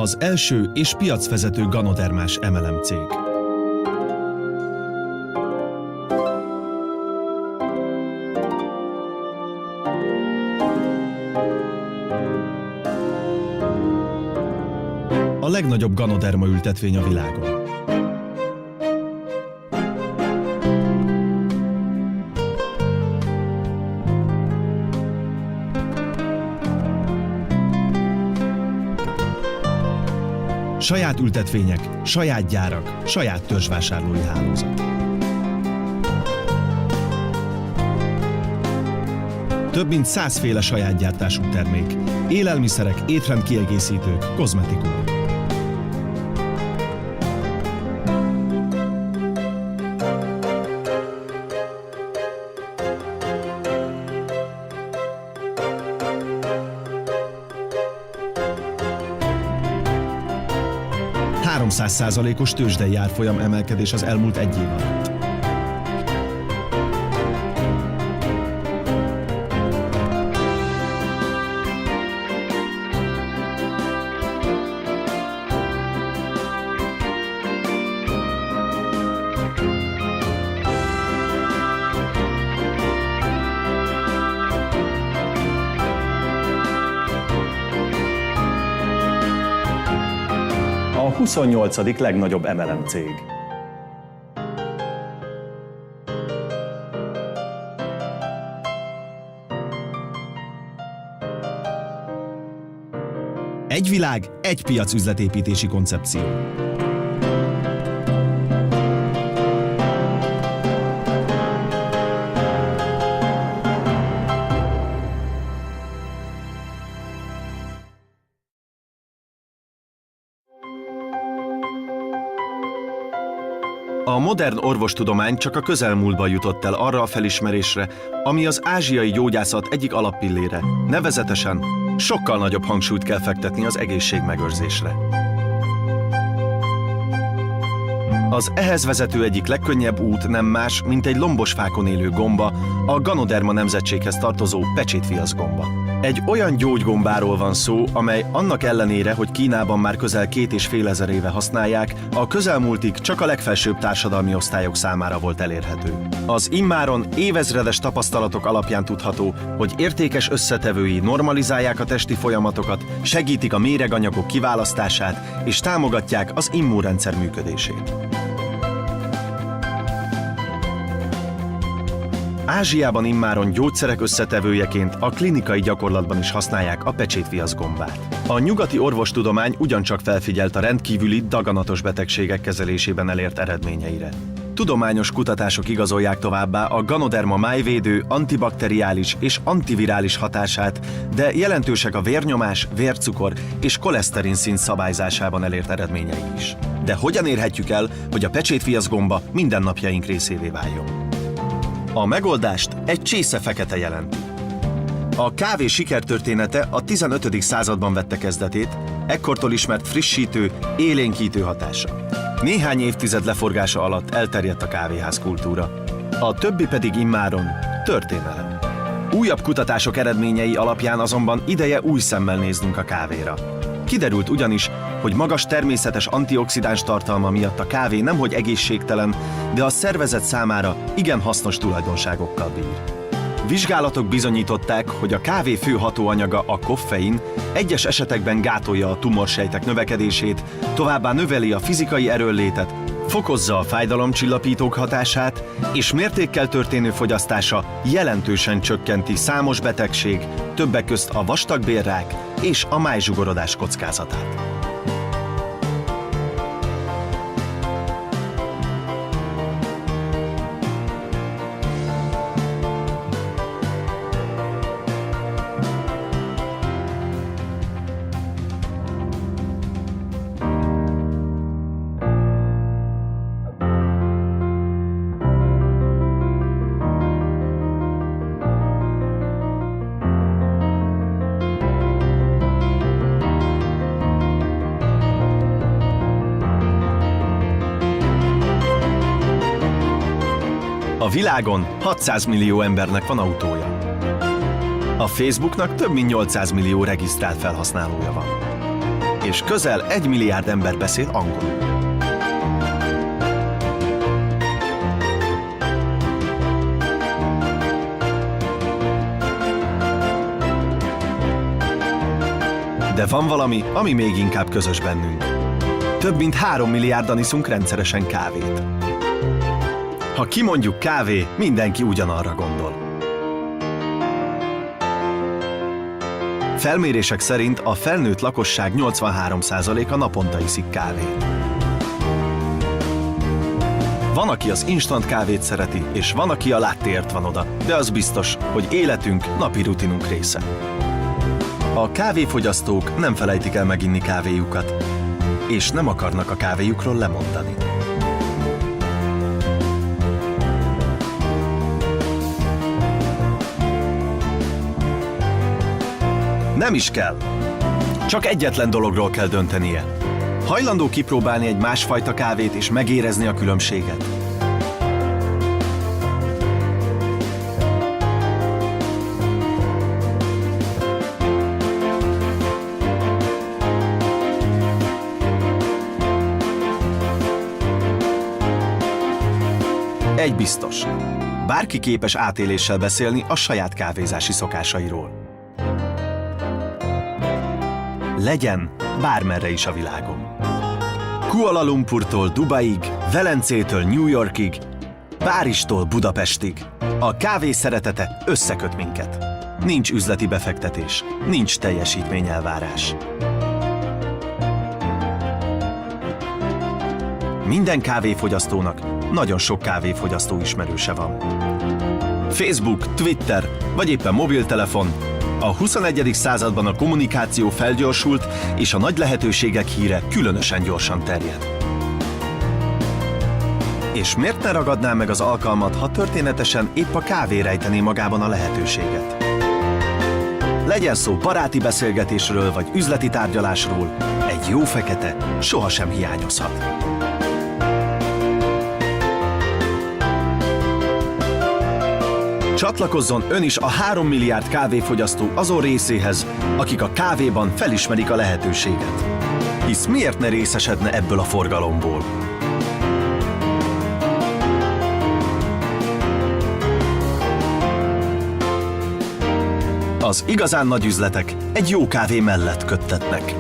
Az első és piacvezető ganodermás MLM cég. A legnagyobb ganoderma ültetvény a világon. Saját ültetvények, saját gyárak, saját törzsvásárlói hálózat. Több mint 100 féle saját gyártású termék, élelmiszerek, étrendkiegészítők, kozmetikumok. – 300%-os tőzsdei árfolyam emelkedés az elmúlt 1 év alatt. A 28. legnagyobb MLM cég. Egy világ, egy piac üzletépítési koncepció. A modern orvostudomány csak a közelmúltban jutott el arra a felismerésre, ami az ázsiai gyógyászat egyik alappillére, nevezetesen sokkal nagyobb hangsúlyt kell fektetni az egészségmegőrzésre. Az ehhez vezető egyik legkönnyebb út nem más, mint egy lombos fákon élő gomba, a Ganoderma nemzetséghez tartozó pecsétviaszgomba. Egy olyan gyógygombáról van szó, amely annak ellenére, hogy Kínában már közel 2500 éve használják, a közelmúltig csak a legfelsőbb társadalmi osztályok számára volt elérhető. Az immáron évezredes tapasztalatok alapján tudható, hogy értékes összetevői normalizálják a testi folyamatokat, segítik a méreganyagok kiválasztását és támogatják az immunrendszer működését. Ázsiában immáron gyógyszerek összetevőjeként a klinikai gyakorlatban is használják a pecsétviaszgombát. A nyugati orvostudomány ugyancsak felfigyelt a rendkívüli daganatos betegségek kezelésében elért eredményeire. Tudományos kutatások igazolják továbbá a Ganoderma májvédő, antibakteriális és antivirális hatását, de jelentősek a vérnyomás, vércukor és koleszterin szint szabályzásában elért eredményei is. De hogyan érhetjük el, hogy a pecsétviaszgomba mindennapjaink részévé váljon? A megoldást egy csésze fekete jelenti. A kávé sikertörténete a 15. században vette kezdetét, ekkortól ismert frissítő, élénkítő hatása. Néhány évtized leforgása alatt elterjedt a kávéház kultúra. A többi pedig immáron történelem. Újabb kutatások eredményei alapján azonban ideje új szemmel néznünk a kávéra. Kiderült ugyanis, hogy magas természetes antioxidáns tartalma miatt a kávé nemhogy egészségtelen, de a szervezet számára igen hasznos tulajdonságokkal bír. Vizsgálatok bizonyították, hogy a kávé fő hatóanyaga, a koffein, egyes esetekben gátolja a tumorsejtek növekedését, továbbá növeli a fizikai erőnlétet, fokozza a fájdalomcsillapítók hatását, és mértékkel történő fogyasztása jelentősen csökkenti számos betegség, többek közt a vastagbélrák és a májzsugorodás kockázatát. A világon 600 millió embernek van autója. A Facebooknak több mint 800 millió regisztrált felhasználója van. és közel 1 milliárd ember beszél angolul. De van valami, ami még inkább közös bennünk. Több mint 3 milliárdan iszunk rendszeresen kávét. Ha kimondjuk kávé, mindenki ugyanarra gondol. Felmérések szerint a felnőtt lakosság 83%-a naponta iszik kávét. Van, aki az instant kávét szereti, és van, aki a lattéért van oda, de az biztos, hogy életünk, napi rutinunk része. A kávéfogyasztók nem felejtik el meginni kávéjukat, és nem akarnak a kávéjukról lemondani. Nem is kell. Csak egyetlen dologról kell döntenie. Hajlandó kipróbálni egy másfajta kávét és megérezni a különbséget? Egy biztos. Bárki képes átéléssel beszélni a saját kávézási szokásairól. Legyen bármerre is a világon. Kuala Lumpurtól Dubaig, Velencétől New Yorkig, Párizstól Budapestig. A kávé szeretete összeköt minket. Nincs üzleti befektetés, nincs teljesítményelvárás. Minden kávéfogyasztónak nagyon sok kávéfogyasztó ismerőse van. Facebook, Twitter vagy éppen mobiltelefon. A 21. században a kommunikáció felgyorsult, és a nagy lehetőségek híre különösen gyorsan terjed. És miért ne ragadná meg az alkalmat, ha történetesen épp a kávé rejtené magában a lehetőséget? Legyen szó baráti beszélgetésről vagy üzleti tárgyalásról, egy jó fekete sohasem hiányozhat. Csatlakozzon ön is a 3 milliárd kávéfogyasztó azon részéhez, akik a kávéban felismerik a lehetőséget. Hisz miért ne részesedne ebből a forgalomból? Az igazán nagy üzletek egy jó kávé mellett köttetnek.